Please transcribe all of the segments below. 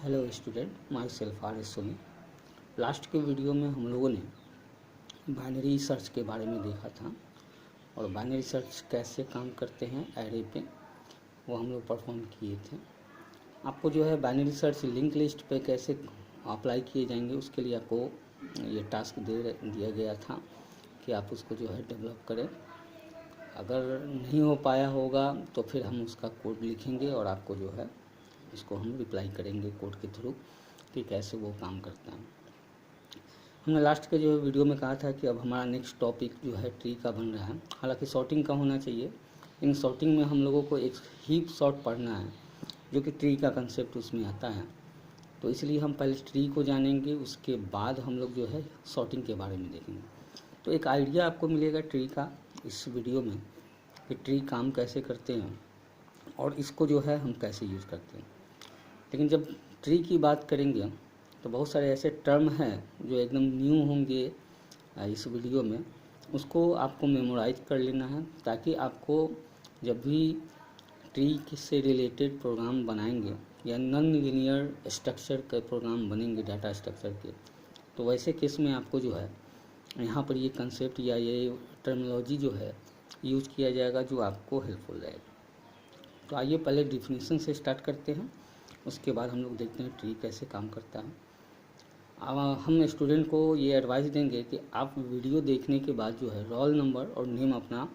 Hello student, my self R S Soni. Last के video में हम लोगों ने बाइनरी सर्च के बारे में देखा था और बाइनरी सर्च कैसे काम करते हैं एरे पे, वो हम लोग परफॉर्म किए थे। आपको जो है बाइनरी सर्च लिंक लिस्ट पे कैसे अप्लाई किए जाएंगे, उसके लिए आपको ये टास्क दिया गया था कि आप उसको जो है डेवलप करें। अगर नहीं हो पाया होगा तो फिर हम उसका कोड लिखेंगे और आपको जो है इसको हम रिप्लाई करेंगे कोड के थ्रू कि कैसे वो काम करता है। हमने लास्ट के जो वीडियो में कहा था कि अब हमारा नेक्स्ट टॉपिक जो है ट्री का बन रहा है। हालांकि सॉर्टिंग का होना चाहिए, इन सॉर्टिंग में हम लोगों को एक हीप सॉर्ट पढ़ना है जो कि ट्री का कंसेप्ट उसमें आता है। तो इसलिए हम पहले ट्री को जानेंगे, उसके बाद हम लोग जो है सॉर्टिंग के बारे में देखेंगे। तो एक आइडिया आपको मिलेगा ट्री का इस वीडियो में कि ट्री काम कैसे करते हैं और इसको जो है हम कैसे यूज़ करते हैं। लेकिन जब ट्री की बात करेंगे तो बहुत सारे ऐसे टर्म हैं जो एकदम न्यू होंगे इस वीडियो में, उसको आपको मेमोराइज कर लेना है ताकि आपको जब भी ट्री से रिलेटेड प्रोग्राम बनाएंगे या नॉन लीनियर स्ट्रक्चर के प्रोग्राम बनेंगे डाटा स्ट्रक्चर के, तो वैसे केस में आपको जो है यहाँ पर ये कंसेप्ट या ये टर्मिनोलॉजी जो है यूज़ किया जाएगा जो आपको हेल्पफुल रहेगा। तो आइए पहले डिफिनीशन से स्टार्ट करते हैं, उसके बाद हम लोग देखते हैं ट्री कैसे काम करता है। अब हम स्टूडेंट को ये एडवाइस देंगे कि आप वीडियो देखने के बाद जो है रोल नंबर और नेम अपना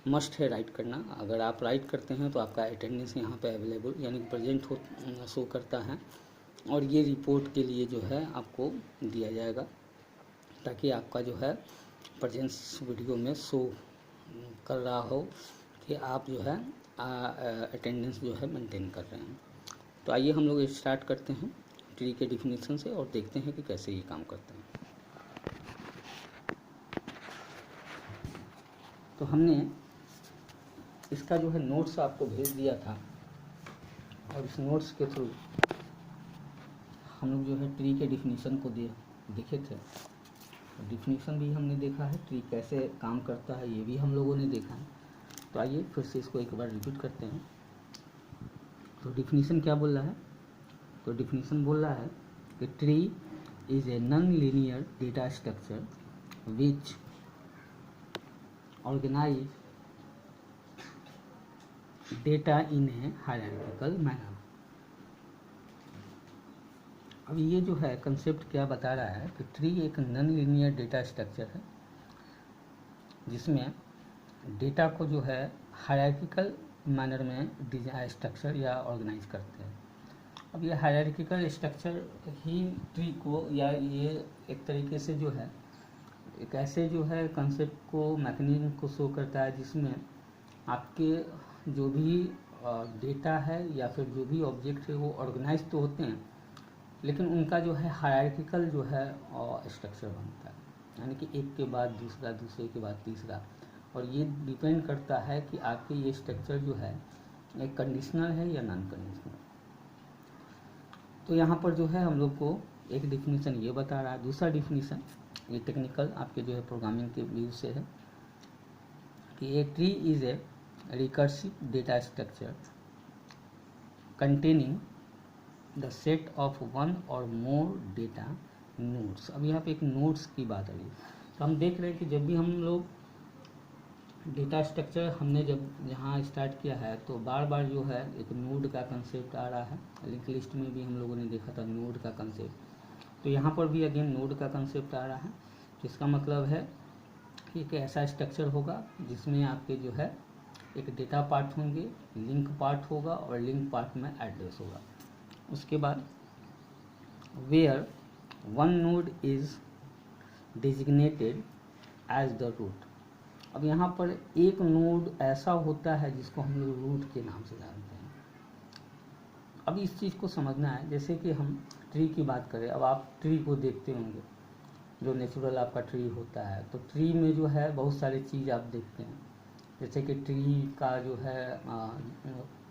मस्ट है राइट करना। अगर आप राइट करते हैं तो आपका अटेंडेंस यहाँ पे अवेलेबल यानी प्रेजेंट हो शो करता है और ये रिपोर्ट के लिए जो है आपको दिया जाएगा ताकि आपका जो है प्रेजेंस वीडियो में शो कर रहा हो कि आप जो है अटेंडेंस जो है मेंटेन कर रहे हैं। तो आइए हम लोग स्टार्ट करते हैं ट्री के डिफिनीशन से और देखते हैं कि कैसे ये काम करते हैं। तो हमने इसका जो है नोट्स आपको भेज दिया था और इस नोट्स के थ्रू हम लोग जो है ट्री के डिफिनीशन को देखे थे। डिफिनीशन भी हमने देखा है, ट्री कैसे काम करता है ये भी हम लोगों ने देखा है। तो आइए फिर से इसको एक बार रिपीट करते हैं। तो डिफिनीशन क्या बोल रहा है? तो डिफिनीशन बोल रहा है कि tree is a non linear data structure which organize data in a hierarchical manner. अब ये जो है कंसेप्ट क्या बता रहा है कि ट्री एक नॉन लीनियर डेटा स्ट्रक्चर है जिसमें डेटा को जो है हायरार्किकल मैनर में डिजाइन स्ट्रक्चर या ऑर्गेनाइज करते हैं। अब ये हायरार्किकल स्ट्रक्चर ही ट्री को या ये एक तरीके से जो है एक ऐसे जो है कंसेप्ट को मैकेनिज्म को शो करता है जिसमें आपके जो भी डेटा है या फिर जो भी ऑब्जेक्ट है वो ऑर्गेनाइज तो होते हैं लेकिन उनका जो है हायरार्किकल जो है स्ट्रक्चर बनता है, यानी कि एक के बाद दूसरा, दूसरे के बाद तीसरा। और ये डिपेंड करता है कि आपके ये स्ट्रक्चर जो है एक कंडीशनल है या नॉन कंडीशनल। तो यहाँ पर जो है हम लोग को एक डिफिनीशन ये बता रहा है। दूसरा डिफिनीशन ये टेक्निकल आपके जो है प्रोग्रामिंग के व्यू से है कि a tree is A recursive data structure containing the set of one और मोर डेटा नोड्स। अब यहाँ पे एक नोड्स की बात आ रही है। तो हम देख रहे हैं कि जब भी हम लोग डेटा स्ट्रक्चर हमने जब यहाँ स्टार्ट किया है तो बार बार जो है एक नोड का कंसेप्ट आ रहा है। लिंक लिस्ट में भी हम लोगों ने देखा था नोड का कंसेप्ट, तो यहाँ पर भी अगेन नोड का कंसेप्ट आ रहा है। तो इसका मतलब है कि एक ऐसा स्ट्रक्चर होगा जिसमें आपके जो है एक डेटा पार्ट होंगे, लिंक पार्ट होगा और लिंक पार्ट में एड्रेस होगा। उसके बाद where one node is designated as the root. अब यहाँ पर एक नोड ऐसा होता है जिसको हम लोग रूट के नाम से जानते हैं। अब इस चीज़ को समझना है, जैसे कि हम ट्री की बात करें। अब आप ट्री को देखते होंगे, जो नेचुरल आपका ट्री होता है, तो ट्री में जो है बहुत सारी चीज़ आप देखते हैं, जैसे कि ट्री का जो है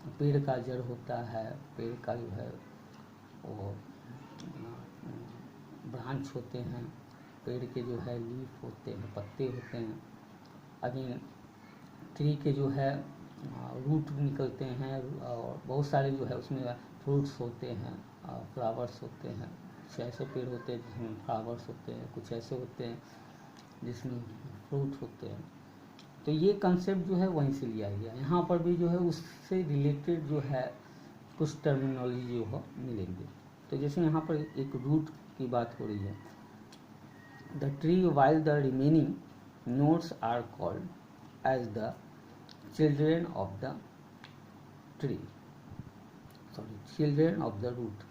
पेड़ का जड़ होता है, पेड़ का जो है वो ब्रांच होते हैं, पेड़ के जो है लीफ होते हैं, पत्ते होते हैं। अगेन ट्री के जो है रूट निकलते हैं और बहुत सारे जो है उसमें फ्रूट्स होते हैं, फ्लावर्स होते हैं, कुछ ऐसे पेड़ होते हैं जिसमें फ्लावर्स होते हैं, कुछ ऐसे होते हैं जिसमें फ्रूट होते हैं। तो ये कंसेप्ट जो है वहीं से लिया गया। यहाँ पर भी जो है उससे रिलेटेड जो है कुछ टर्मिनोलॉजी जो है मिलेंगे। तो जैसे यहाँ पर एक रूट की बात हो रही है, the tree while the remaining nodes are called as the children of the tree, children of the root.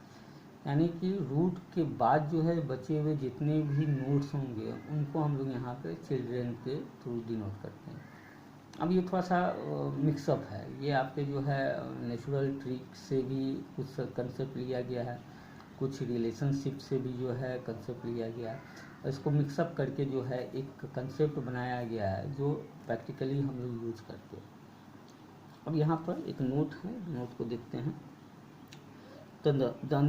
यानी कि रूट के बाद जो है बचे हुए जितने भी नोड्स होंगे उनको हम लोग यहाँ पे चिल्ड्रेन के थ्रू डिनोट करते हैं। अब ये थोड़ा सा मिक्सअप है, ये आपके जो है नेचुरल ट्री से भी कुछ कंसेप्ट लिया गया है, कुछ रिलेशनशिप से भी जो है कंसेप्ट लिया गया है, और इसको मिक्सअप करके जो है एक कंसेप्ट बनाया गया है जो प्रैक्टिकली हम लोग यूज करते हैं। अब यहाँ पर एक नोट है, नोट को देखते हैं। तो the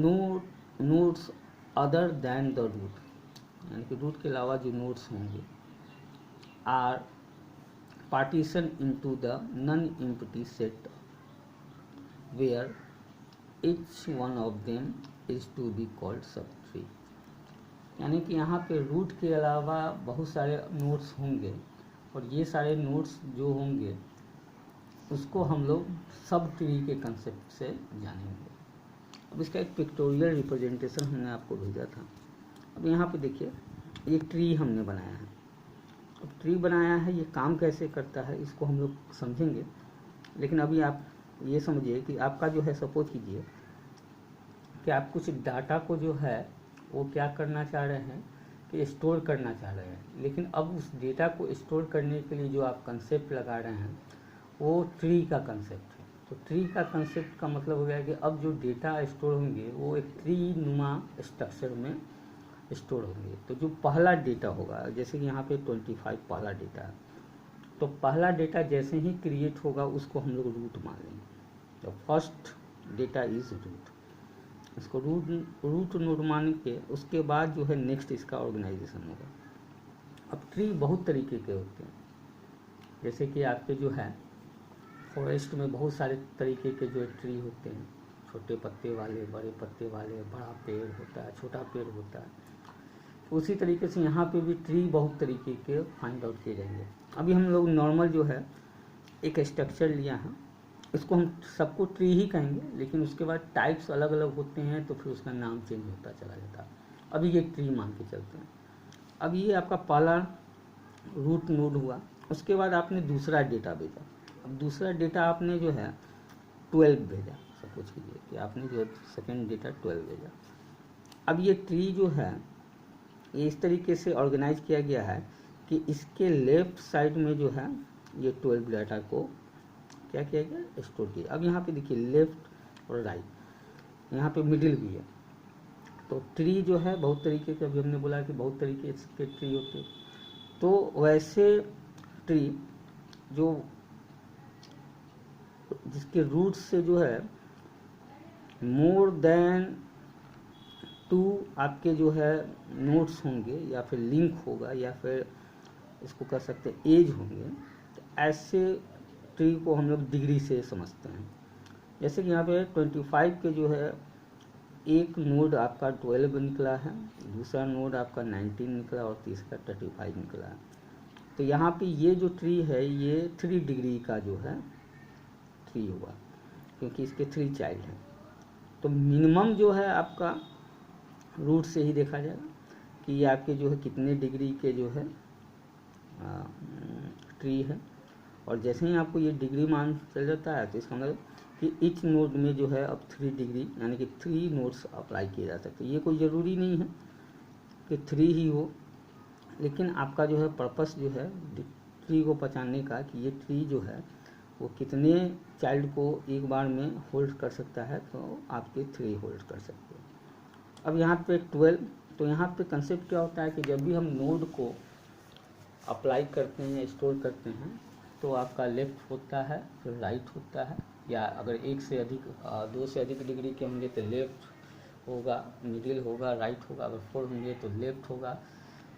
nodes other than the root, यानी कि रूट के अलावा जो नोट्स होंगे are partition into the non empty set where each one of them is to be called subtree. यानी कि यहाँ पे रूट के अलावा बहुत सारे नोट्स होंगे और ये सारे नोट्स जो होंगे उसको हम लोग सब ट्री के कंसेप्ट से जानेंगे। अब इसका एक पिक्टोरियल रिप्रेजेंटेशन हमने आपको भेजा था। अब यहाँ पे देखिए ये ट्री हमने बनाया है। अब ट्री बनाया है, ये काम कैसे करता है इसको हम लोग समझेंगे, लेकिन अभी आप ये समझिए कि आपका जो है, सपोज कीजिए कि आप कुछ डाटा को जो है वो क्या करना चाह रहे हैं कि स्टोर करना चाह रहे हैं, लेकिन अब उस डेटा को स्टोर करने के लिए जो आप कंसेप्ट लगा रहे हैं वो ट्री का कंसेप्ट है। तो ट्री का कंसेप्ट का मतलब हो गया कि अब जो डेटा स्टोर होंगे वो एक ट्री नुमा स्ट्रक्चर में स्टोर होंगे। तो जो पहला डेटा होगा, जैसे कि यहाँ पे 25 पहला डेटा है, तो पहला डेटा जैसे ही क्रिएट होगा उसको हम लोग रूट मान लेंगे। तो फर्स्ट डेटा इज रूट, इसको रूट नोड मान के उसके बाद जो है नेक्स्ट इसका ऑर्गेनाइजेशन होगा। अब ट्री बहुत तरीके के होते हैं, जैसे कि आपके जो है फॉरेस्ट में बहुत सारे तरीके के जो ट्री होते हैं, छोटे पत्ते वाले, बड़े पत्ते वाले, बड़ा पेड़ होता है, छोटा पेड़ होता है। उसी तरीके से यहाँ पे भी ट्री बहुत तरीके के फाइंड आउट किए जाएंगे। अभी हम लोग नॉर्मल जो है एक स्ट्रक्चर लिया है, इसको हम सबको ट्री ही कहेंगे, लेकिन उसके बाद टाइप्स अलग अलग होते हैं तो फिर उसका नाम चेंज होता चला जाता है। अभी ये ट्री मान के चलते हैं। अब ये आपका पहला रूट नोड हुआ, उसके बाद आपने दूसरा डेटा भेजा। अब दूसरा डेटा आपने जो है 12 भेजा, सपोज कीजिए कि आपने जो सेकेंड डेटा 12 भेजा। अब ये ट्री जो है ये इस तरीके से ऑर्गेनाइज किया गया है कि इसके लेफ्ट साइड में जो है ये 12 डाटा को क्या किया गया, स्टोर किया। अब यहाँ पे देखिए लेफ्ट और राइट, यहाँ पे मिडिल भी है। तो ट्री जो है बहुत तरीके के, अभी हमने बोला कि बहुत तरीके के ट्री होते हैं। तो वैसे ट्री जो जिसके रूट से जो है मोर देन 2 आपके जो है नोड्स होंगे या फिर लिंक होगा या फिर इसको कह सकते हैं एज होंगे, तो ऐसे ट्री को हम लोग डिग्री से समझते हैं। जैसे कि यहाँ पे 25 के जो है एक नोड आपका 12 निकला है, दूसरा नोड आपका 19 निकला और तीसरा 35 निकला है। तो यहाँ पे ये जो ट्री है ये 3 डिग्री का जो है ट्री हुआ, क्योंकि इसके 3 चाइल्ड हैं। तो मिनिमम जो है आपका रूट से ही देखा जाएगा कि ये आपके जो है कितने डिग्री के जो है ट्री है, और जैसे ही आपको ये डिग्री मान चल जाता है तो इसका मतलब कि ईच नोड में जो है अब 3 डिग्री यानी कि 3 नोड्स अप्लाई किए जा सकते हैं। ये कोई ज़रूरी नहीं है कि 3 ही हो, लेकिन आपका जो है पर्पस जो है ट्री को पहचानने का कि ये ट्री जो है वो कितने चाइल्ड को एक बार में होल्ड कर सकता है, तो आपके 3 होल्ड कर सकते हैं। अब यहाँ पे 12, तो यहाँ पे कंसेप्ट क्या होता है कि जब भी हम नोड को अप्लाई करते हैं, स्टोर करते हैं, तो आपका लेफ्ट होता है, फिर राइट होता है, या अगर 1 से अधिक 2 से अधिक डिग्री के होंगे तो लेफ्ट होगा, मिडिल होगा, राइट होगा। अगर 4 होंगे तो लेफ्ट होगा,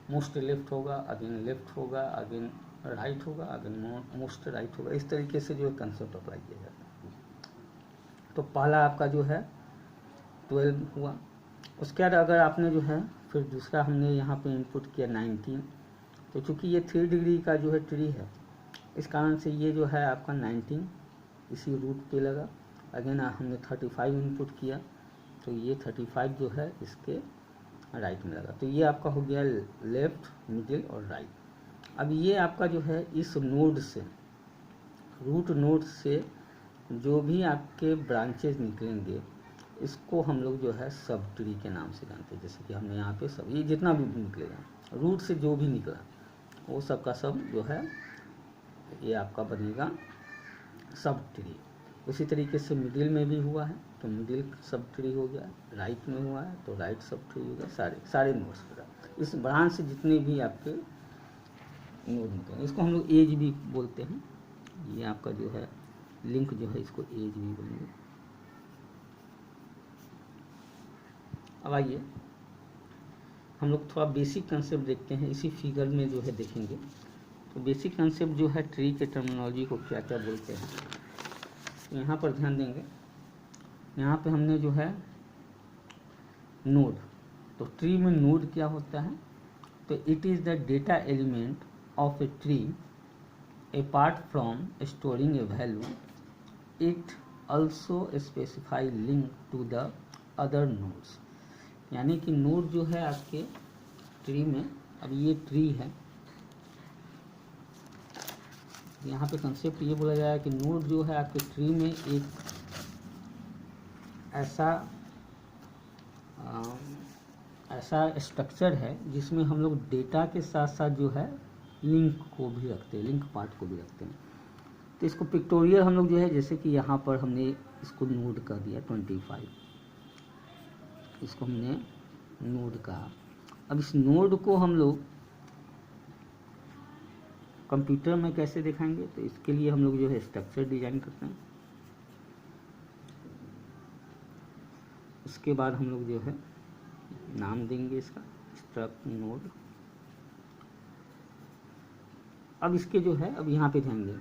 मोस्ट लेफ्ट होगा, अगेन लेफ्ट होगा, अगेन राइट होगा, अगेन मोस्ट राइट होगा। इस तरीके से जो है कंसेप्ट अप्लाई किया जाता है। तो पहला आपका जो है 12 हुआ। उसके बाद अगर आपने जो है फिर दूसरा हमने यहाँ पे इनपुट किया 19, तो चूँकि ये 3 डिग्री का जो है ट्री है, इस कारण से ये जो है आपका 19 इसी रूट पे लगा। अगेन हमने 35 इनपुट किया, तो ये 35 जो है इसके राइट में लगा। तो ये आपका हो गया लेफ्ट, मिडिल और राइट। अब ये आपका जो है इस नोड से, रूट नोड से जो भी आपके ब्रांचेज निकलेंगे, इसको हम लोग जो है सब ट्री के नाम से जानते हैं। जैसे कि हमने यहाँ पे सब, ये जितना भी निकलेगा रूट से जो भी निकला वो सब का सब जो है ये आपका बनेगा सब ट्री। उसी तरीके से मिडिल में भी हुआ है, तो मिडिल सब ट्री हो गया। राइट में हुआ है तो राइट सब ट्री हो गया। सारे नोड्स पर इस ब्रांच से जितने भी आपके नोड निकले, इसको हम लोग एज भी बोलते हैं। ये आपका जो है लिंक जो है इसको एज भी बोलेंगे। अब आइए हम लोग थोड़ा बेसिक कंसेप्ट देखते हैं, इसी फिगर में जो है देखेंगे। तो बेसिक कंसेप्ट जो है ट्री के टर्मिनोलॉजी को क्या क्या बोलते हैं, तो यहाँ पर ध्यान देंगे। यहाँ पे हमने जो है नोड, तो ट्री में नोड क्या होता है, तो it is the data element of a tree apart from storing a value, it also specify link to the other nodes. यानी कि नोड जो है आपके ट्री में, अब ये ट्री है, यहाँ पे कंसेप्ट ये बोला जाए कि नोड जो है आपके ट्री में एक ऐसा स्ट्रक्चर है जिसमें हम लोग डेटा के साथ साथ जो है लिंक को भी रखते हैं, लिंक पार्ट को भी रखते हैं। तो इसको पिक्टोरियल हम लोग जो है, जैसे कि यहाँ पर हमने इसको नोड कर दिया 25, इसको हमने नोड कहा। अब इस नोड को हम लोग कंप्यूटर में कैसे दिखाएंगे, तो इसके लिए हम लोग जो है स्ट्रक्चर डिजाइन करते हैं। उसके बाद हम लोग जो है नाम देंगे इसका स्ट्रक्ट नोड। अब इसके जो है, अब यहाँ पे ध्यान देंगे,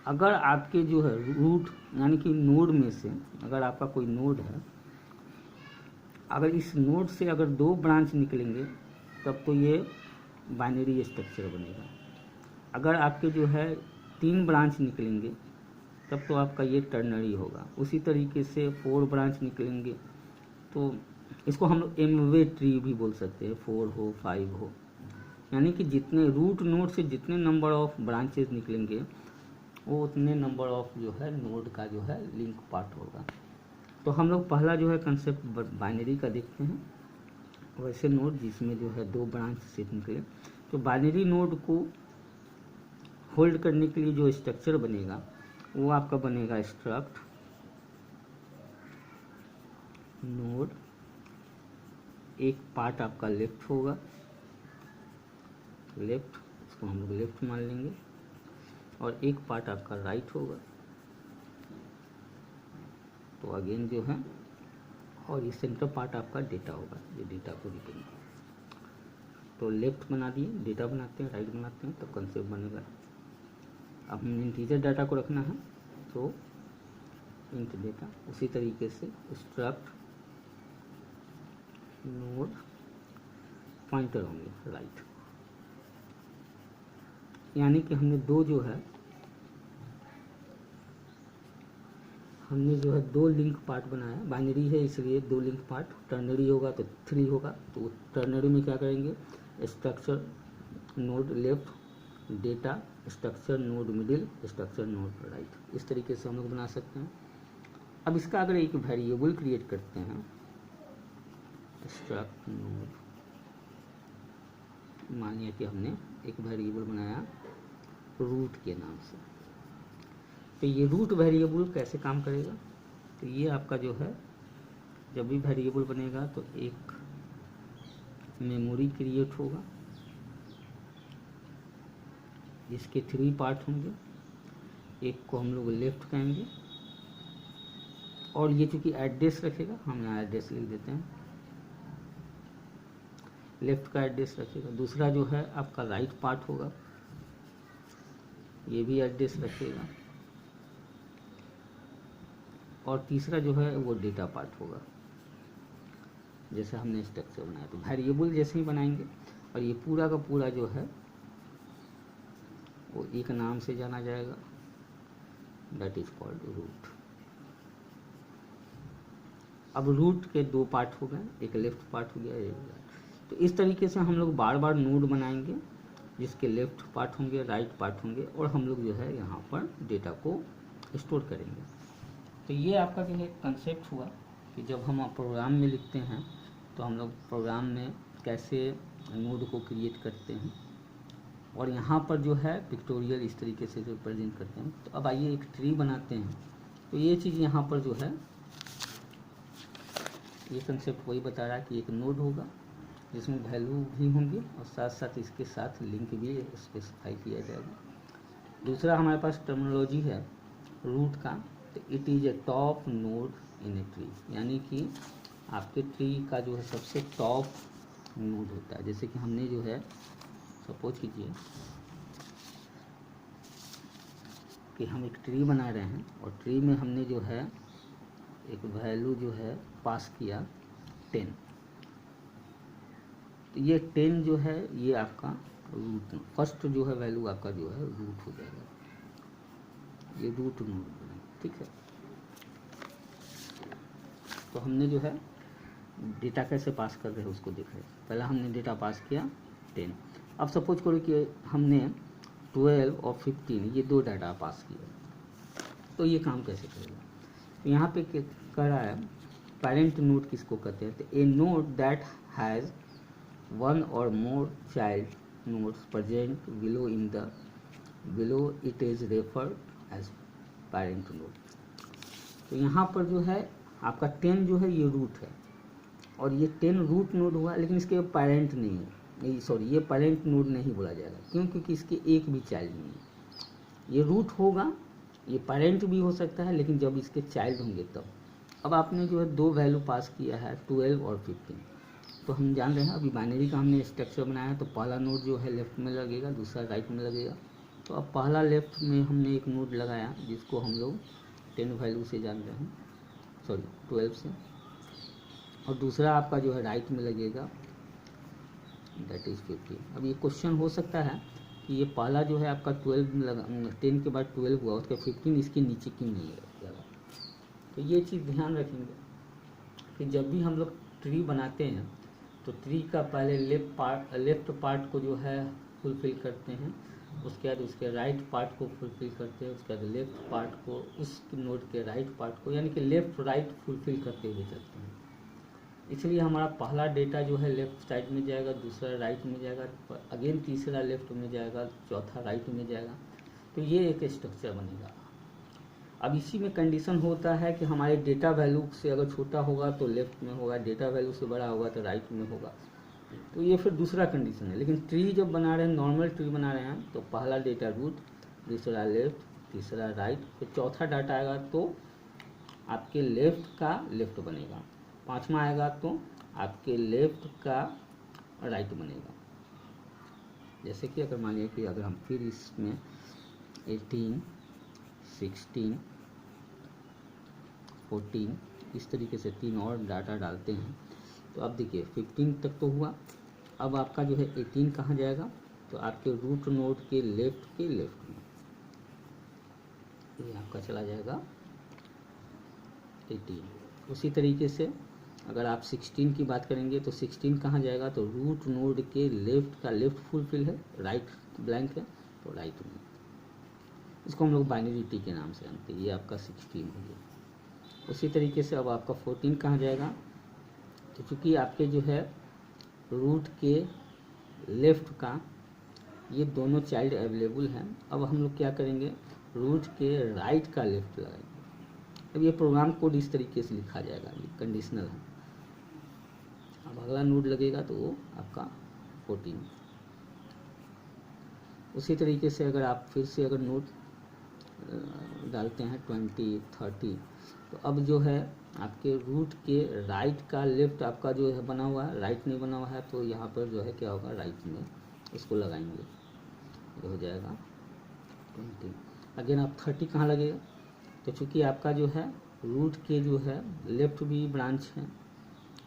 अगर आपके जो है रूट यानी कि नोड में से अगर आपका कोई नोड है, अगर इस नोड से अगर 2 ब्रांच निकलेंगे तब तो ये बाइनरी स्ट्रक्चर बनेगा। अगर आपके जो है 3 ब्रांच निकलेंगे तब तो आपका ये टर्नरी होगा। उसी तरीके से 4 ब्रांच निकलेंगे तो इसको हम लोग एमवे ट्री भी बोल सकते हैं, 4 हो 5 हो। यानी कि जितने रूट नोड से जितने नंबर ऑफ ब्रांचेज निकलेंगे वो उतने नंबर ऑफ जो है नोड का जो है लिंक पार्ट होगा। तो हम लोग पहला जो है कंसेप्ट बाइनरी का देखते हैं। वैसे नोड जिसमें जो है 2 ब्रांच से निकले, तो बाइनरी नोड को होल्ड करने के लिए जो स्ट्रक्चर बनेगा वो आपका बनेगा स्ट्रक्ट नोड। एक पार्ट आपका लेफ्ट होगा, लेफ्ट, इसको हम लोग लेफ्ट मान लेंगे, और एक पार्ट आपका राइट होगा। तो अगेन जो है, और ये सेंटर पार्ट आपका डेटा होगा, ये डेटा को रिप्रेजेंट। तो लेफ्ट बना दिए, डेटा बनाते हैं, राइट बनाते हैं, तब कंसेप्ट बनेगा। अब हमें इंटीजर डाटा को रखना है तो इंट डेटा। उसी तरीके से स्ट्रक्ट नोड पॉइंटर होंगे राइट। यानी कि हमने दो जो है दो लिंक पार्ट बनाया। बाइनरी है इसलिए 2 लिंक पार्ट, टर्नरी होगा तो 3 होगा। तो टर्नरी में क्या करेंगे, structure node left, data structure node middle, structure node right. इस तरीके से हम लोग बना सकते हैं। अब इसका अगर एक वेरिएबल क्रिएट करते हैं, स्ट्रक्ट नोड, मानिए कि हमने एक वेरिएबल बनाया रूट के नाम से, तो ये रूट वेरिएबल कैसे काम करेगा, तो ये आपका जो है जब भी वेरिएबल बनेगा तो एक मेमोरी क्रिएट होगा जिसके 3 पार्ट होंगे। एक को हम लोग लेफ्ट कहेंगे, और ये चूंकि एड्रेस रखेगा, हम यहाँ एड्रेस लिख देते हैं, लेफ्ट का एड्रेस रखेगा। दूसरा जो है आपका राइट पार्ट होगा, ये भी एड्रेस रखेगा, और तीसरा जो है वो डेटा पार्ट होगा। जैसे हमने स्ट्रक्चर बनाया। तो वेरिएबल जैसे ही बनाएंगे और ये पूरा का पूरा जो है वो एक नाम से जाना जाएगा, दैट इज कॉल्ड रूट। अब रूट के दो पार्ट हो गए, एक लेफ्ट पार्ट हो गया, एक राइट। तो इस तरीके से हम लोग बार बार नोड बनाएंगे जिसके लेफ्ट पार्ट होंगे, राइट पार्ट होंगे, और हम लोग जो है यहाँ पर डेटा को स्टोर करेंगे। तो ये आपका जो है कंसेप्ट हुआ कि जब हम प्रोग्राम में लिखते हैं तो हम लोग प्रोग्राम में कैसे नोड को क्रिएट करते हैं, और यहाँ पर जो है पिक्टोरियल इस तरीके से रिप्रेजेंट करते हैं। तो अब आइए एक ट्री बनाते हैं। तो ये चीज़ यहाँ पर जो है ये कंसेप्ट वही बता रहा है कि एक नोड होगा जिसमें वैल्यू भी होंगी और साथ साथ इसके साथ लिंक भी स्पेसिफाई किया जाएगा। दूसरा हमारे पास टर्मिनोलॉजी है रूट का, तो it is a top node in a tree, यानी कि आपके ट्री का जो है सबसे टॉप नोड होता है। जैसे कि हमने जो है सपोज कीजिए कि हम एक ट्री बना रहे हैं और ट्री में हमने जो है एक वैल्यू जो है पास किया 10। तो ये 10 जो है ये आपका रूट, फर्स्ट जो है वैल्यू आपका जो है रूट हो जाएगा, ये रूट नोड बनेगा, ठीक है। तो हमने जो है डेटा कैसे पास कर रहे हैं उसको देख रहे हैं। पहला हमने डेटा पास किया 10। अब सपोज करो कि हमने 12 और 15 ये दो डाटा पास किया, तो ये काम कैसे करेगा। तो यहाँ पे कह रहा है पेरेंट नोड किसको कहते हैं, तो a node that has one और more child nodes present below it is referred as parent node. तो यहाँ पर जो है आपका 10 जो है ये रूट है और ये 10 रूट नोड हुआ, लेकिन इसके पेरेंट नहीं है, सॉरी ये पेरेंट नोड नहीं बोला जाएगा, क्यों, क्योंकि इसके एक भी चाइल्ड नहीं है। ये रूट होगा, ये पेरेंट भी हो सकता है, लेकिन जब इसके चाइल्ड होंगे तब। अब आपने जो है दो वैल्यू पास किया है 12 और 15। तो हम जान रहे हैं अभी बाइनरी का हमने स्ट्रक्चर बनाया है, तो पहला नोड जो है लेफ्ट में लगेगा, दूसरा राइट में लगेगा। तो अब पहला लेफ्ट में हमने एक नोड लगाया जिसको हम लोग 10 वैल्यू से जान रहे हैं, सॉरी 12 से, और दूसरा आपका जो है राइट में लगेगा, दैट इज़ 15। अब ये क्वेश्चन हो सकता है कि ये पहला जो है आपका 12 में लगा, 10 के बाद 12 हुआ, उसका 15 इसके नीचे क्यों नहीं है। तो ये चीज़ ध्यान रखेंगे कि जब भी हम लोग ट्री बनाते हैं तो ट्री का पहले लेफ्ट पार्ट को जो है फुलफिल करते हैं, उसके बाद उसके राइट पार्ट को फुलफिल करते हैं, उसके बाद लेफ्ट पार्ट को, उस नोड के राइट पार्ट को, यानी कि लेफ्ट राइट फुलफिल करते हुए चलते हैं। इसलिए हमारा पहला डेटा जो है लेफ्ट साइड में जाएगा, दूसरा राइट में जाएगा, अगेन तीसरा लेफ्ट में जाएगा, चौथा राइट में जाएगा। तो ये एक स्ट्रक्चर बनेगा। अब इसी में कंडीशन होता है कि हमारे डेटा वैल्यू से अगर छोटा होगा तो लेफ्ट में होगा, डेटा वैल्यू से बड़ा होगा तो राइट में होगा। तो ये फिर दूसरा कंडीशन है। लेकिन ट्री जब बना रहे हैं, नॉर्मल ट्री बना रहे हैं, तो पहला डेटा रूट, दूसरा लेफ्ट, तीसरा राइट, फिर चौथा डाटा आएगा तो आपके लेफ्ट का लेफ्ट बनेगा, पाँचवा आएगा तो आपके लेफ्ट का राइट बनेगा। जैसे कि अगर मान लिया कि अगर हम फिर इसमें 18, 16, 14 इस तरीके से 3 और डाटा डालते हैं, तो अब देखिए 15 तक तो हुआ। अब आपका जो है 18 कहाँ जाएगा, तो आपके रूट नोड के लेफ्ट में ये आपका चला जाएगा 18। उसी तरीके से अगर आप 16 की बात करेंगे तो 16 कहाँ जाएगा, तो रूट नोड के लेफ्ट का लेफ्ट फुलफिल है, राइट ब्लैंक है, तो राइट में। इसको हम लोग बाइनरी ट्री के नाम से जानते हैं। ये आपका 16 हो गया। उसी तरीके से अब आपका 14 कहाँ जाएगा, तो चूँकि आपके जो है रूट के लेफ्ट का ये दोनों चाइल्ड अवेलेबल हैं, अब हम लोग क्या करेंगे, रूट के राइट का लेफ्ट लगाएंगे। अब ये प्रोग्राम कोड इस तरीके से लिखा जाएगा, ये कंडीशनल है। अब अगला नोड लगेगा तो वो आपका 14। उसी तरीके से अगर आप फिर से अगर नोड डालते हैं 20, 30, तो अब जो है आपके रूट के राइट का लेफ्ट आपका जो है बना हुआ है, राइट नहीं बना हुआ है, तो यहाँ पर जो है क्या होगा, राइट में इसको लगाएंगे, ये हो जाएगा 20। अगेन आप 30 कहाँ लगेगा, तो चूँकि आपका जो है रूट के जो है लेफ्ट भी ब्रांच है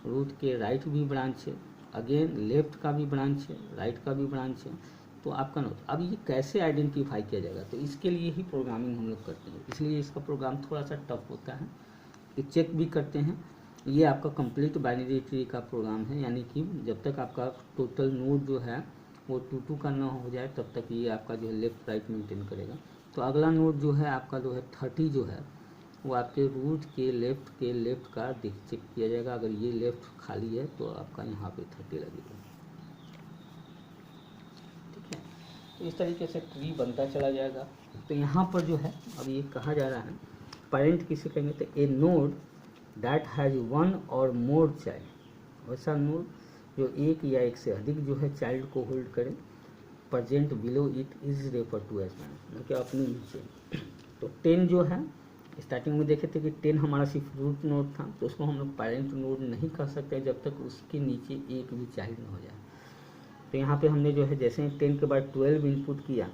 रूट के राइट भी ब्रांच है, अगेन लेफ्ट का भी ब्रांच है, राइट का भी ब्रांच है, तो आपका नोड। अब ये कैसे आइडेंटिफाई किया जाएगा, तो इसके लिए ही प्रोग्रामिंग हम लोग करते हैं, इसलिए इसका प्रोग्राम थोड़ा सा टफ होता है। ये चेक भी करते हैं, ये आपका कंप्लीट बाइनरी ट्री का प्रोग्राम है, यानी कि जब तक आपका टोटल नोड जो है वो 2 का ना हो जाए तब तक ये आपका जो है लेफ्ट राइट मेंटेन करेगा। तो अगला नोड जो है आपका जो है 30 जो है वो आपके रूट के लेफ्ट का चेक किया जाएगा। अगर ये लेफ्ट खाली है तो आपका यहाँ पे 30 लगेगा, ठीक है। तो इस तरीके से ट्री बनता चला जाएगा। तो यहाँ पर जो है अब ये कहा जा रहा है पेरेंट किसे कहेंगे, तो ए नोड दैट हैज 1 और मोर चाइल्ड, वैसा नोड जो एक या एक से अधिक जो है चाइल्ड को होल्ड करे, present below it is refer to as मतलब कि अपने नीचे। तो 10 जो है स्टार्टिंग में देखे थे कि 10 हमारा सिर्फ रूट नोड था, तो उसको हम लोग पेरेंट नोड नहीं कर सकते जब तक उसके नीचे एक भी चाइल्ड ना हो जाए। तो यहाँ पे हमने जो है जैसे ही 10 के बाद 12 इनपुट किया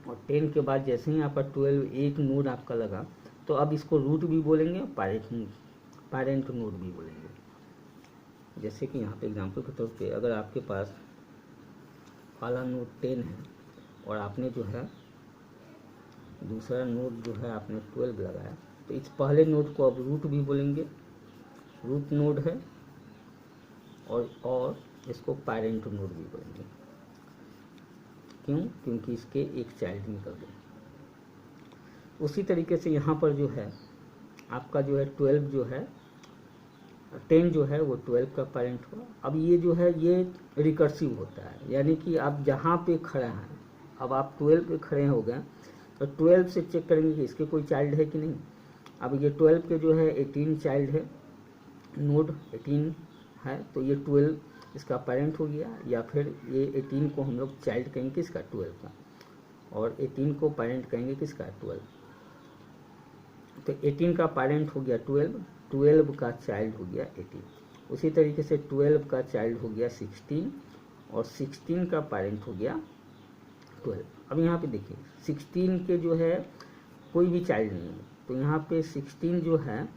और 10 के बाद जैसे ही आपका 12 एक नोड आपका लगा, तो अब इसको रूट भी बोलेंगे और पेरेंट नोड भी बोलेंगे। जैसे कि यहाँ पे एग्जांपल के तौर पे अगर आपके पास वाला नोड 10 है और आपने जो है दूसरा नोड जो है आपने 12 लगाया, तो इस पहले नोड को अब रूट भी बोलेंगे, रूट नोड है, और इसको पेरेंट नोड भी बोलेंगे। क्यों? क्योंकि इसके एक चाइल्ड निकल गए। उसी तरीके से यहाँ पर जो है आपका जो है 12 जो है 10 जो है वो 12 का पेरेंट हुआ। अब ये जो है ये रिकर्सिव होता है, यानी कि आप जहाँ पे खड़े हैं, अब आप 12 पे खड़े हो गए तो 12 से चेक करेंगे कि इसके कोई चाइल्ड है कि नहीं। अब ये 12 के जो है 18 चाइल्ड है, नोड 18 है, तो ये 12 इसका पेरेंट हो गया, या फिर ये 18 को हम लोग चाइल्ड कहेंगे किसका 12 का, और 18 को पेरेंट कहेंगे किसका 12। तो 18 का पेरेंट हो गया 12, 12 का चाइल्ड हो गया 18। उसी तरीके से 12 का चाइल्ड हो गया 16 और 16 का पेरेंट हो गया 12। अब यहाँ पे देखिए 16 के जो है कोई भी चाइल्ड नहीं है, तो यहाँ पे 16 जो है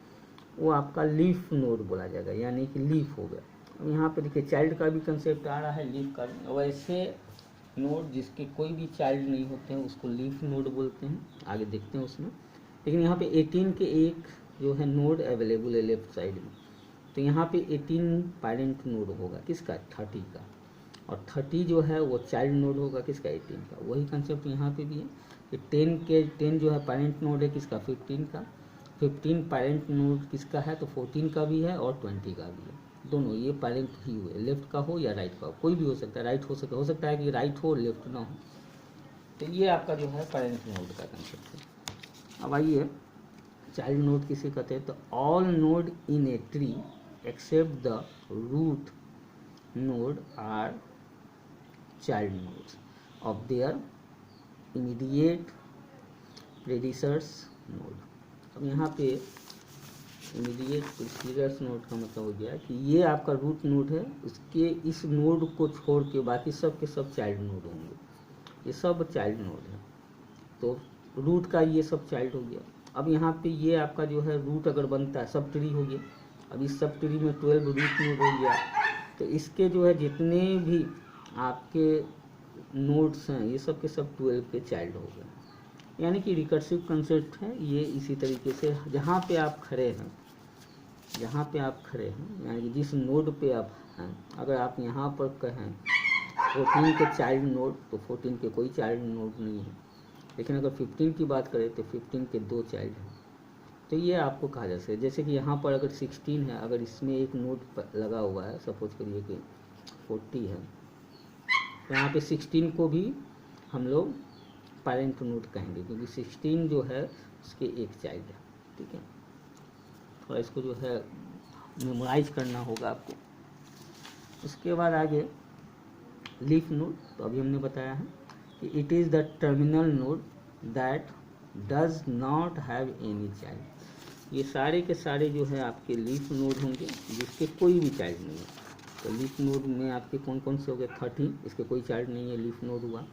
वो आपका लीफ नोड बोला जाएगा, यानी कि लीफ हो गया। अब यहाँ पे देखिए चाइल्ड का भी कंसेप्ट आ रहा है, लीफ का भी। वैसे नोड जिसके कोई भी चाइल्ड नहीं होते हैं उसको लीफ नोड बोलते हैं, आगे देखते हैं उसमें। लेकिन यहाँ पे 18 के एक जो है नोड अवेलेबल है लेफ्ट साइड में, तो यहाँ पे 18 पेरेंट नोड होगा किसका 30 का, और 30 जो है वो चाइल्ड नोड होगा किसका 18 का। वही कंसेप्ट यहाँ पे भी है कि 10 जो है पेरेंट नोड है किसका 15 का, 15 पेरेंट नोड किसका है तो 14 का भी है और 20 का भी है, दोनों ये पेरेंट ही हुए, लेफ्ट का हो या राइट का हो, कोई भी हो सकता है, राइट हो सकता है कि राइट हो लेफ्ट ना हो। तो ये आपका जो है पेरेंट नोड का कंसेप्ट है। अब आइए चाइल्ड नोड किसे कहते हैं, तो all node in a tree except the root node are child nodes of their immediate predecessors node. अब यहाँ पे इमीडिएट प्रेडिसर्स नोड का मतलब हो गया कि ये आपका रूट नोड है, इसके इस नोड को छोड़ के बाकी सब के सब चाइल्ड नोड होंगे, ये सब चाइल्ड नोड है। तो रूट का ये सब चाइल्ड हो गया। अब यहाँ पे ये आपका जो है रूट अगर बनता है सब ट्री हो गया, अब इस सब ट्री में 12 रूट नोड हो गया, तो इसके जो है जितने भी आपके नोड्स हैं ये सब के सब 12 के चाइल्ड हो गए, यानी कि रिकर्सिव कंसेप्ट है ये। इसी तरीके से जहाँ पे आप खड़े हैं यानी कि जिस नोड पे आप हैं, अगर आप यहाँ पर कहें 14 के चाइल्ड नोड, तो 14 के कोई चाइल्ड नोड नहीं है, लेकिन अगर 15 की बात करें तो 15 के 2 चाइल्ड हैं। तो ये आपको कहा जा सकता है, जैसे कि यहाँ पर अगर 16 है, अगर इसमें एक नोड लगा हुआ है, सपोज करिए कि 40 है, तो यहाँ पे 16 को भी हम लोग पेरेंट नोड कहेंगे, क्योंकि 16 जो है उसके एक चाइल्ड है, ठीक है। थोड़ा इसको जो है मेमोराइज करना होगा आपको। उसके बाद आगे लीफ नोड, तो अभी हमने बताया है कि it is the terminal node that does not have any child. ये सारे के सारे जो है आपके लीफ नोड होंगे जिसके कोई भी चाइल्ड नहीं है। तो लीफ नोड में आपके कौन कौन से हो गए, 30 इसके कोई चाइल्ड नहीं है, लीफ नोड हुआ।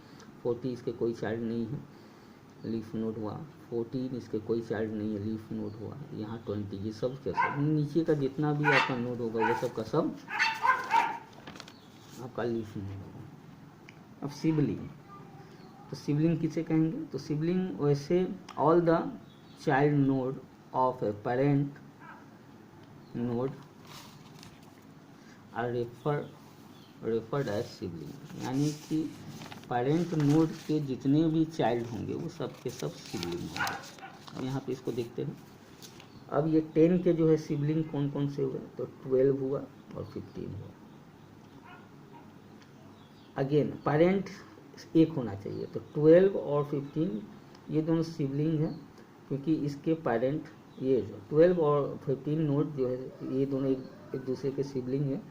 40 इसके कोई चाइल्ड नहीं है, लीफ नोड हुआ। 14 इसके कोई चाइल्ड नहीं है, लीफ नोड हुआ। यहाँ 20, ये सब क्या सब नीचे का जितना भी आपका नोड होगा वो सब का सब आपका लीफ नोड होगा। अब सिबलिंग, तो सिबलिंग किसे कहेंगे? तो सिबलिंग वैसे all the child node of a parent node are referred as sibling, यानी कि पेरेंट नोड के जितने भी चाइल्ड होंगे वो सब के सब सिबलिंग होंगे। अब यहाँ पे इसको देखते हैं। अब ये 10 के जो है सिबलिंग कौन कौन से हुए? तो 12 हुआ और 15 हुआ। अगेन पेरेंट एक होना चाहिए, तो 12 और 15 ये दोनों सिबलिंग हैं, क्योंकि इसके पेरेंट ये जो 12 और 15 नोड जो है ये दोनों एक दूसरे के सिबलिंग हैं,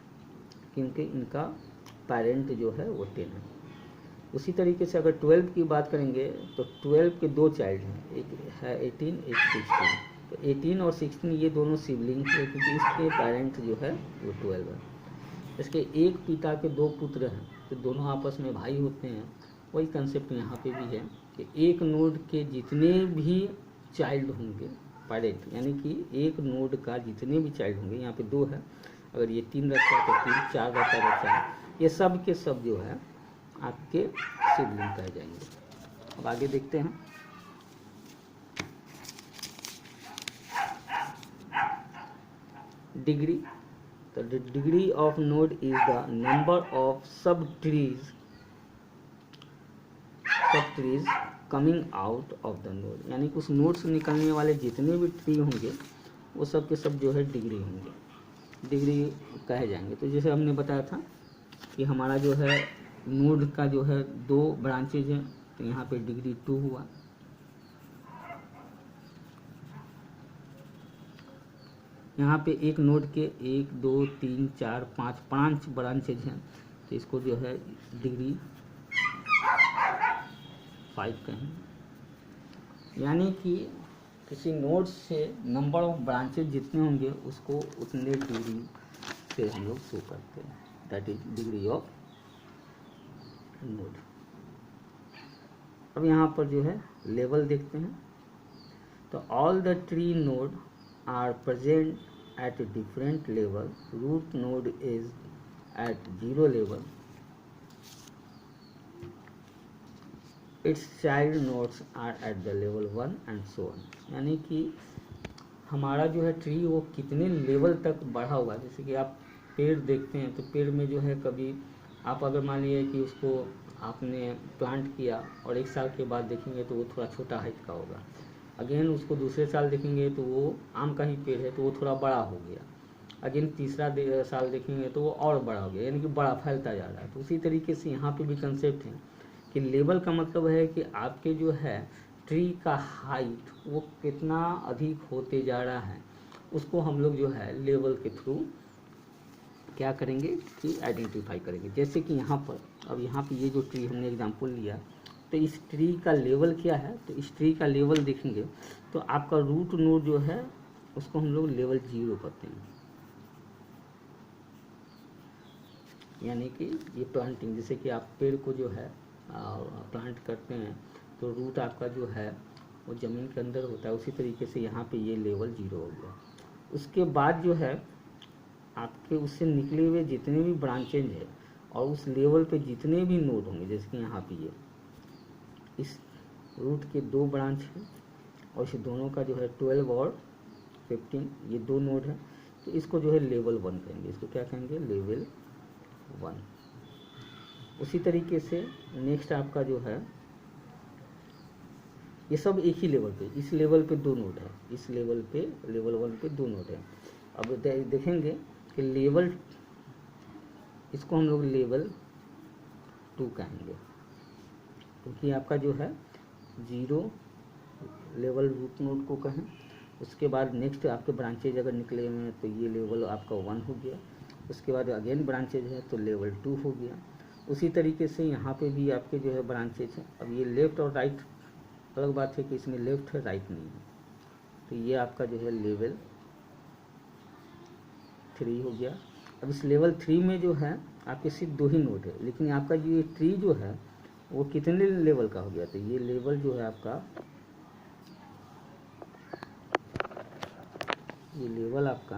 क्योंकि इनका पेरेंट जो है वो 10 है। उसी तरीके से अगर 12 की बात करेंगे तो 12 के दो चाइल्ड हैं, एक है 18, एक 16। तो 18 और 16 ये दोनों सिबलिंग है, क्योंकि इसके पेरेंट जो है वो 12 है। इसके एक पिता के दो पुत्र हैं, तो दोनों आपस में भाई होते हैं। वही कंसेप्ट यहाँ पे भी है कि एक नोड के जितने भी चाइल्ड होंगे पेरेंट, यानी कि एक नोड का जितने भी चाइल्ड होंगे, यहाँ पे 2 है, अगर ये 3 रहता है तो 3, 4 रहता है तो 4, ये सब के सब जो है आपके सिबलिंग कह जाएंगे। अब आगे देखते हैं। डिग्री, तो the degree of node is the number of sub trees coming out of the node, यानी कि उस नोड से निकलने वाले जितने भी ट्री होंगे वो सब के सब जो है डिग्री होंगे, डिग्री कहे जाएंगे। तो जैसे हमने बताया था कि हमारा जो है नोड का जो है 2 ब्रांचेज हैं, तो यहाँ पे डिग्री 2 हुआ। यहाँ पे एक नोड के 1, 2, 3, 4, 5 ब्रांचेज हैं, तो इसको जो है डिग्री 5 कहें। यानी कि किसी नोड से नंबर ऑफ ब्रांचेज जितने होंगे उसको उतने डिग्री से हम लोग शो करते हैं, that is degree of node. अब यहाँ पर जो है लेवल देखते हैं। तो all the tree node are present at a different level, root node is at 0 level, its child nodes are at the level 1 and so on. यानी कि हमारा जो है ट्री वो कितने लेवल तक बढ़ा हुआ है। जैसे कि आप पेड़ देखते हैं तो पेड़ में जो है कभी आप अगर मान लीजिए कि उसको आपने प्लांट किया और 1 साल के बाद देखेंगे तो वो थोड़ा छोटा हाइट का होगा, अगेन उसको दूसरे साल देखेंगे तो वो आम का ही पेड़ है तो वो थोड़ा बड़ा हो गया, अगेन तीसरा साल देखेंगे तो वो और बड़ा हो गया, यानी कि बड़ा फैलता जा रहा है। तो उसी तरीके से यहाँ पे भी कंसेप्ट है कि लेवल का मतलब है कि आपके जो है ट्री का हाइट वो कितना अधिक होते जा रहा है, उसको हम लोग जो है लेवल के थ्रू क्या करेंगे कि आइडेंटिफाई करेंगे। जैसे कि यहाँ पर, अब यहाँ पे ये जो ट्री हमने एग्जांपल लिया, तो इस ट्री का लेवल क्या है? तो इस ट्री का लेवल देखेंगे तो आपका रूट नोड जो है उसको हम लोग लेवल 0 करते हैं। यानी कि ये प्लांटिंग, जैसे कि आप पेड़ को जो है प्लांट करते हैं तो रूट आपका जो है वो ज़मीन के अंदर होता है, उसी तरीके से यहाँ पे ये लेवल 0 हो गया। उसके बाद जो है आपके उससे निकले हुए जितने भी ब्रांचेज है और उस लेवल पे जितने भी नोड होंगे, जैसे कि यहाँ पे ये इस रूट के 2 ब्रांच हैं और इस दोनों का जो है 12 और 15 ये 2 नोड है, तो इसको जो है लेवल 1 कहेंगे। इसको क्या कहेंगे? लेवल 1। उसी तरीके से नेक्स्ट आपका जो है ये सब एक ही लेवल पे, इस लेवल पे 2 नोड है, इस लेवल पे लेवल 1 पे 2 नोड है। अब देखेंगे कि लेवल, इसको हम लोग लेवल 2 कहेंगे, क्योंकि आपका जो है 0 लेवल रूट नोड को कहें। उसके बाद नेक्स्ट आपके ब्रांचेज अगर निकले हुए हैं तो ये लेवल आपका 1 हो गया। उसके बाद अगेन ब्रांचेज है तो लेवल 2 हो गया। उसी तरीके से यहाँ पे भी आपके जो है ब्रांचेज है। अब ये लेफ़्ट और राइट, अलग बात है कि इसमें लेफ़्ट है राइट नहीं है, तो ये आपका जो है लेवल 3 हो गया। अब इस लेवल 3 में जो है आपके सिर्फ 2 ही नोड है, लेकिन आपका ये ट्री जो है वो कितने लेवल का हो गया? तो ये लेवल जो है आपका ये लेवल आपका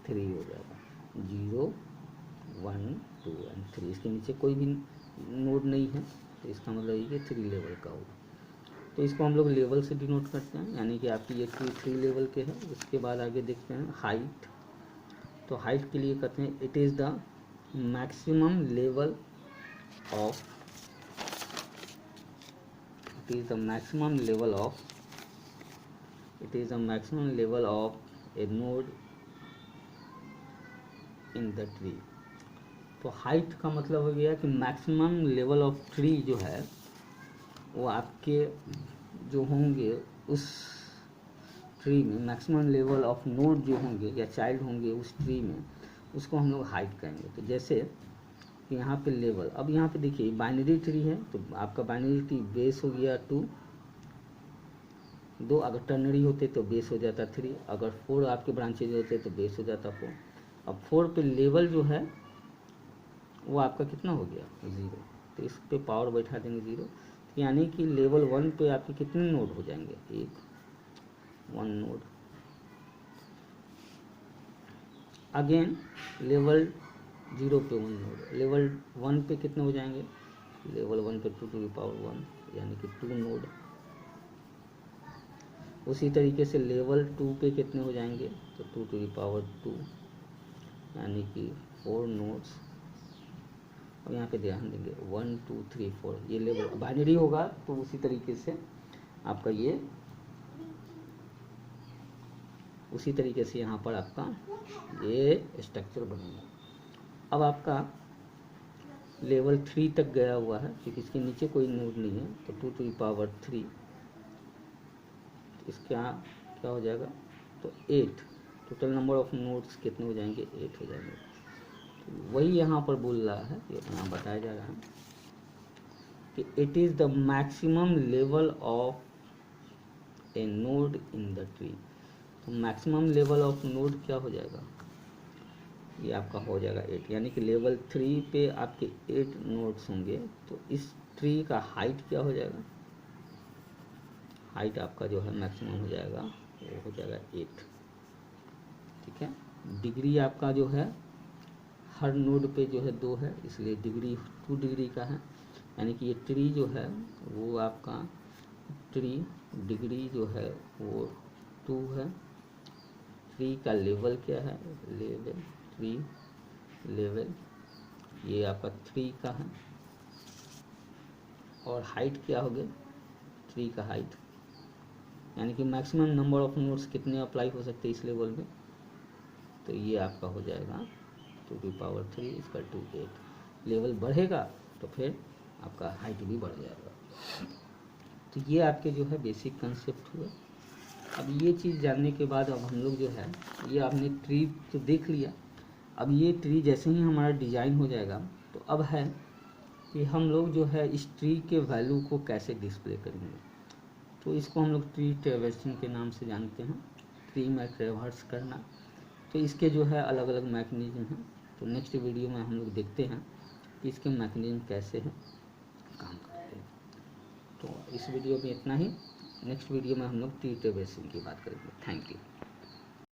3 हो जाएगा, 0 1 2 एंड 3। इसके नीचे कोई भी नोड नहीं है, तो इसका मतलब ये कि 3 लेवल का होगा। तो इसको हम लोग लेवल से डिनोट करते हैं, यानी कि आपकी ये 3 लेवल के हैं। उसके बाद आगे देखते हैं हाइट। तो हाइट के लिए कहते हैं it is the maximum level of, it is the maximum level of a node in the tree। तो हाइट का मतलब हो गया कि मैक्सिमम लेवल ऑफ ट्री जो है वो आपके जो होंगे उस ट्री में, मैक्सिमम लेवल ऑफ नोड जो होंगे या चाइल्ड होंगे उस ट्री में, उसको हम लोग हाइट कहेंगे। तो जैसे यहाँ पे लेवल, अब यहाँ पे देखिए बाइनरी ट्री है, तो आपका बाइनरी ट्री बेस हो गया 2, अगर टर्नरी होते तो बेस हो जाता 3, अगर 4 आपके ब्रांचेज होते तो बेस हो जाता 4। अब 4 पे लेवल जो है वो आपका कितना हो गया 0, तो इस पे पावर बैठा देंगे 0, यानी कि लेवल 1 पे आपके कितने नोड हो जाएंगे, 1 नोड। अगेन लेवल 0 पे 1 नोड, लेवल 1 पे कितने हो जाएंगे, लेवल 1 पे 2 टू द पावर 1 यानी कि 2 नोड। उसी तरीके से लेवल 2 पे कितने हो जाएंगे, तो 2 टू द पावर 2 यानी कि 4 नोड्स। अब यहाँ पे ध्यान देंगे 1 2 3 4, ये लेवल बाइनरी होगा तो उसी तरीके से आपका ये, उसी तरीके से यहाँ पर आपका ये स्ट्रक्चर बनेगा। अब आपका लेवल 3 तक गया हुआ है, क्योंकि इसके नीचे कोई नोड नहीं है, तो 2 टू द पावर 3, इसका क्या हो जाएगा, तो 8। टोटल नंबर ऑफ नोड्स कितने हो जाएंगे, 8 हो जाएंगे। तो वही यहाँ पर बोल रहा है, यहाँ बताया जा रहा है कि it is the maximum level of A node in the tree. तो मैक्सिमम लेवल ऑफ नोड क्या हो जाएगा, ये आपका हो जाएगा 8, यानी कि लेवल 3 पे आपके 8 नोड्स होंगे। तो इस ट्री का हाइट क्या हो जाएगा, हाइट आपका जो है मैक्सिमम हो जाएगा, वो हो जाएगा 8। ठीक है, डिग्री आपका जो है हर नोड पे जो है 2 है, इसलिए डिग्री 2 डिग्री का है, यानी कि ये ट्री जो है वो आपका ट्री डिग्री जो है वो 2 है। ट्री का लेवल क्या है, लेवल ट्री लेवल ये आपका 3 का है। और हाइट क्या हो गया, ट्री का हाइट, यानी कि मैक्सिमम नंबर ऑफ नोड्स कितने अप्लाई हो सकते हैं इस लेवल में, तो ये आपका हो जाएगा 2 टू पावर 3 इसका 2 8। लेवल बढ़ेगा तो फिर आपका हाइट भी बढ़ जाएगा। तो ये आपके जो है बेसिक कंसेप्ट हुए। अब ये चीज़ जानने के बाद अब हम लोग जो है, ये आपने ट्री तो देख लिया, अब ये ट्री जैसे ही हमारा डिज़ाइन हो जाएगा तो अब है कि हम लोग जो है इस ट्री के वैल्यू को कैसे डिस्प्ले करेंगे। तो इसको हम लोग ट्री ट्रैवर्सिंग के नाम से जानते हैं, ट्री में ट्रैवर्स करना। तो इसके जो है अलग अलग मैकेनिज्म हैं, तो नेक्स्ट वीडियो में हम लोग देखते हैं कि इसके मैकेनिज्म कैसे हैं, काम करते हैं। तो इस वीडियो में इतना ही, नेक्स्ट वीडियो में हम लोग ट्री ट्रैवर्सिंग की बात करेंगे। Thank you.